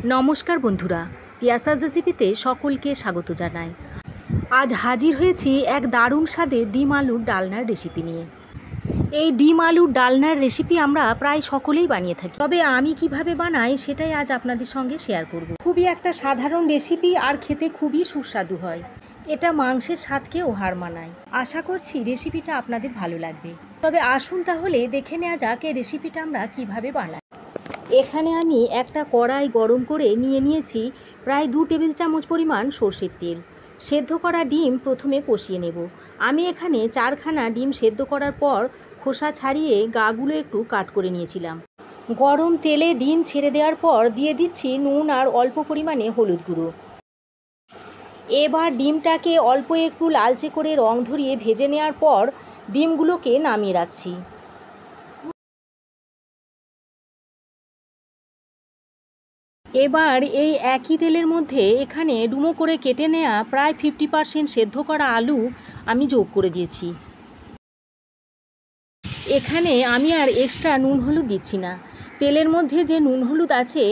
নমস্কার বন্ধুরা, পিয়াসাস রেসিপিতে সকলকে স্বাগত জানাই। আজ হাজির হয়েছি এক দারুণ স্বাদের ডিম আলুর ডালনার রেসিপি নিয়ে। এই ডিম আলুর ডালনার রেসিপি আমরা প্রায় সকলেই বানিয়ে থাকি, তবে আমি কিভাবে বানাই সেটাই আজ আপনাদের সঙ্গে শেয়ার করব। খুবই একটা সাধারণ রেসিপি আর খেতে খুবই সুস্বাদু হয়। এটা মাংসের স্বাদকেও হার মানায়। আশা করছি রেসিপিটা আপনাদের ভালো লাগবে। তবে আসুন তাহলে দেখে নেওয়া যাক এই রেসিপিটা আমরা কিভাবে বানাই। এখানে আমি একটা কড়াই গরম করে নিয়েছি প্রায় 2 টেবিল চামচ পরিমাণ সর্ষের তেল। সেদ্ধ করা ডিম প্রথমে কষিয়ে নেব। আমি এখানে 4খানা ডিম সেদ্ধ করার পর খোসা ছাড়িয়ে গাগুলো একটু কাট করে নিয়েছিলাম। গরম তেলে ডিম ছেড়ে দেওয়ার পর দিয়ে দিচ্ছি নুন আর অল্প পরিমাণে হলুদ গুঁড়ো। এবার ডিমটাকে অল্প একটু লালচে করে রং ধরিয়ে ভেজে নেওয়ার পর ডিমগুলোকে নামিয়ে রাখছি। এবার এই একই তেলের মধ্যে এখানে ডুমো করে কেটে নেওয়া প্রায় 50% সেদ্ধ করা আলু আমি যোগ করে দিয়েছি। এখানে আমি আর এক্সট্রা নুন হলুদ দিচ্ছি না। তেলের মধ্যে যে নুন হলুদ আছে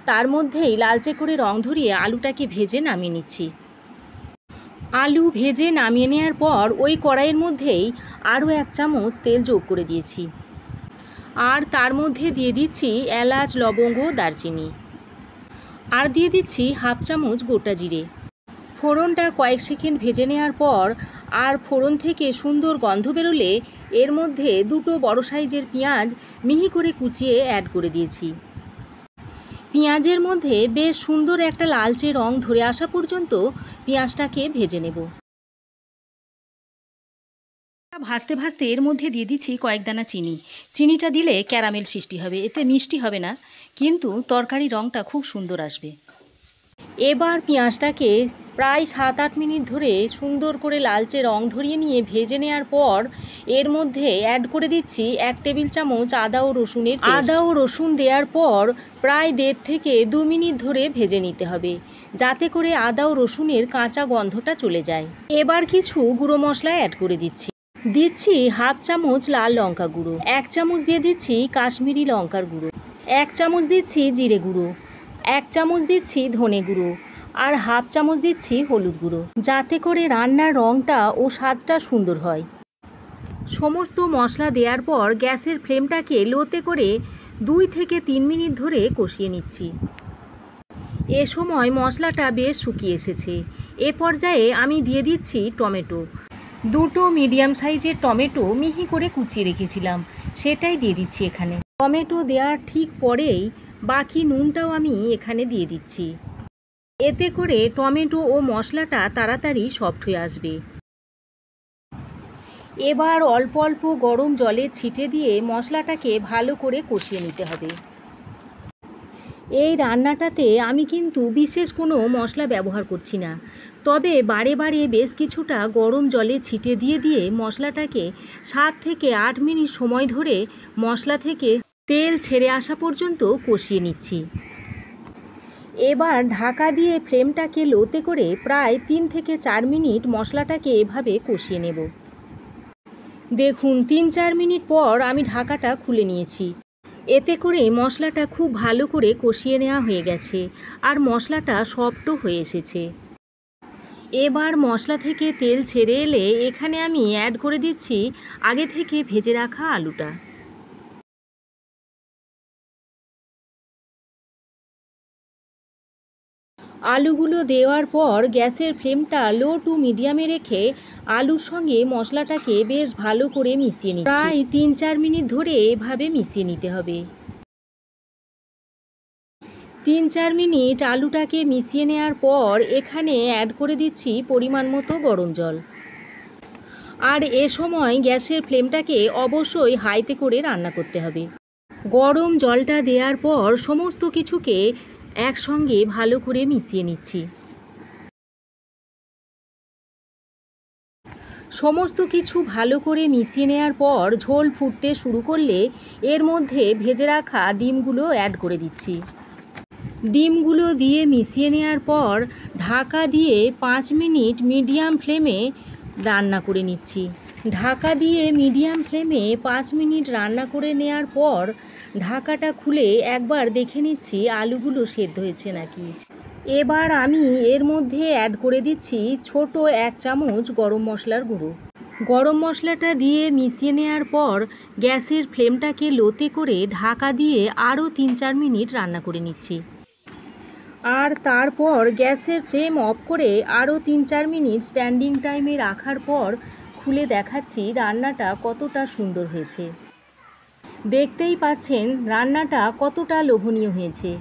তার মধ্যেই লালচে করে রং ধরিয়ে আলুটাকে ভেজে নামিয়ে নিচ্ছি। আলু ভেজে নামিয়ে নেওয়ার পর ওই কড়াইয়ের মধ্যেই আরও 1 চামচ তেল যোগ করে দিয়েছি। আর তার মধ্যে দিয়ে দিচ্ছি এলাচ, লবঙ্গ, দারচিনি। আর দিয়ে দিচ্ছি 1/2 চামচ গোটা জিরে। ফোড়নটা কয়েক সেকেন্ড ভেজে নেওয়ার পর আর ফোড়ন থেকে সুন্দর গন্ধ বেরোলে এর মধ্যে 2টো বড় সাইজের পেঁয়াজ মিহি করে কুচিয়ে অ্যাড করে দিয়েছি। পেঁয়াজের মধ্যে বেশ সুন্দর একটা লালচে রং ধরে আসা পর্যন্ত পেঁয়াজটাকে ভেজে নেব। ভাজতে ভাজতে এর মধ্যে দিয়ে দিচ্ছি কয়েক দানা চিনি। চিনিটা দিলে ক্যারামেল সৃষ্টি হবে, এতে মিষ্টি হবে না, কিন্তু তরকারির রঙটা খুব সুন্দর আসবে। এবার পেঁয়াজটাকে প্রায় 7-8 মিনিট ধরে সুন্দর করে লালচে রং ধরিয়ে নিয়ে ভেজে নেওয়ার পর এর মধ্যে অ্যাড করে দিচ্ছি 1 টেবিল চামচ আদা ও রসুনের পেস্ট। আদা ও রসুন দেওয়ার পর প্রায় 1.5 থেকে 2 মিনিট ধরে ভেজে নিতে হবে, যাতে করে আদা ও রসুনের কাঁচা গন্ধটা চলে যায়। এবার কিছু গুঁড়ো মশলা অ্যাড করে দিচ্ছি। 1/2 চামচ লাল লঙ্কা গুঁড়ো, 1 চামচ দিয়ে দিচ্ছি কাশ্মীরি লঙ্কার গুঁড়ো, 1 চামচ দিচ্ছি জিরে গুঁড়ো, 1 চামচ দিচ্ছি ধনে গুঁড়ো আর 1/2 চামচ দিচ্ছি হলুদ গুঁড়ো, যাতে করে রান্নার রঙটা ও স্বাদটা সুন্দর হয়। সমস্ত মশলা দেওয়ার পর গ্যাসের ফ্লেমটাকে লোতে করে 2 থেকে 3 মিনিট ধরে কষিয়ে নিচ্ছি। এ সময় মশলাটা বেশ শুকিয়ে এসেছে। এ পর্যায়ে আমি দিয়ে দিচ্ছি টমেটো। 2টো মিডিয়াম সাইজের টমেটো মিহি করে কুচিয়ে রেখেছিলাম, সেটাই দিয়ে দিচ্ছি এখানে। টমেটো দেওয়ার ঠিক পরেই বাকি নুনটাও আমি এখানে দিয়ে দিচ্ছি। এতে করে টমেটো ও মশলাটা তাড়াতাড়ি সফট হয়ে আসবে। এবার অল্প অল্প গরম জলে ছিটে দিয়ে মশলাটাকে ভালো করে কষিয়ে নিতে হবে। এই রান্নাটাতে আমি কিন্তু বিশেষ কোনো মশলা ব্যবহার করছি না, তবে বারে বারে বেশ কিছুটা গরম জলে ছিটে দিয়ে মশলাটাকে 7 থেকে 8 মিনিট সময় ধরে মশলা থেকে তেল ছেড়ে আসা পর্যন্ত কষিয়ে নিচ্ছি। এবার ঢাকা দিয়ে ফ্লেমটাকে লোতে করে প্রায় 3 থেকে 4 মিনিট মশলাটাকে এভাবে কষিয়ে নেব। দেখুন 3-4 মিনিট পর আমি ঢাকাটা খুলে নিয়েছি। এতে করে মশলাটা খুব ভালো করে কষিয়ে নেওয়া হয়ে গেছে আর মশলাটা সফটও হয়ে এসেছে। এবার মশলা থেকে তেল ছেড়ে এলে এখানে আমি অ্যাড করে দিচ্ছি আগে থেকে ভেজে রাখা আলুটা। আলুগুলো দেওয়ার পর গ্যাসের ফ্লেমটা লো টু মিডিয়ামে রেখে আলুর সঙ্গে মশলাটাকে বেশ ভালো করে মিশিয়ে নিচ্ছি। প্রায় 3-4 মিনিট ধরে এভাবে মিশিয়ে নিতে হবে। 3-4 মিনিট আলুটাকে মিশিয়ে নেওয়ার পর এখানে অ্যাড করে দিচ্ছি পরিমাণ মতো গরম জল। আর এ সময় গ্যাসের ফ্লেমটাকে অবশ্যই হাইতে করে রান্না করতে হবে। গরম জলটা দেওয়ার পর সমস্ত কিছুকে একসঙ্গে ভালো করে মিশিয়ে নিচ্ছি। সমস্ত কিছু ভালো করে মিশিয়ে নেওয়ার পর ঝোল ফুটতে শুরু করলে এর মধ্যে ভেজে রাখা ডিমগুলো অ্যাড করে দিচ্ছি। ডিমগুলো দিয়ে মিশিয়ে নেওয়ার পর ঢাকা দিয়ে 5 মিনিট মিডিয়াম ফ্লেমে রান্না করে নিচ্ছি। ঢাকা দিয়ে মিডিয়াম ফ্লেমে 5 মিনিট রান্না করে নেওয়ার পর ঢাকাটা খুলে একবার দেখে নিচ্ছি আলুগুলো সেদ্ধ হয়েছে নাকি। এবার আমি এর মধ্যে অ্যাড করে দিচ্ছি ছোট 1 চামচ গরম মশলার গুঁড়ো। গরম মশলাটা দিয়ে মিশিয়ে নেওয়ার পর গ্যাসের ফ্লেমটাকে লোতে করে ঢাকা দিয়ে আরও 3-4 মিনিট রান্না করে নিচ্ছি। আর তারপর গ্যাসের ফ্লেম অফ করে আরও 3-4 মিনিট স্ট্যান্ডিং টাইমে রাখার পর খুলে দেখাচ্ছি রান্নাটা কতটা সুন্দর হয়েছে। দেখতেই পাচ্ছেন রান্নাটা কতটা লোভনীয় হয়েছে,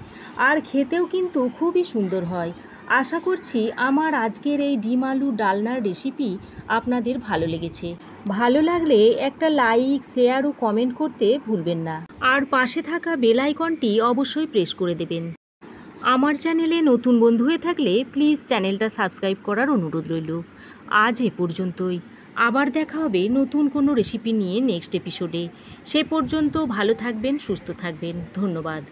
আর খেতেও কিন্তু খুবই সুন্দর হয়। আশা করছি আমার আজকের এই ডিম আলু ডালনার রেসিপি আপনাদের ভালো লেগেছে। ভালো লাগলে একটা লাইক, শেয়ার ও কমেন্ট করতে ভুলবেন না। আর পাশে থাকা বেল আইকনটি অবশ্যই প্রেস করে দেবেন। আমার চ্যানেলে নতুন বন্ধু হয়ে থাকলে প্লিজ চ্যানেলটা সাবস্ক্রাইব করার অনুরোধ রইল। আজ এ পর্যন্তই। আবার দেখা হবে নতুন কোনো রেসিপি নিয়ে নেক্সট এপিসোডে। সে পর্যন্ত ভালো থাকবেন, সুস্থ থাকবেন। ধন্যবাদ।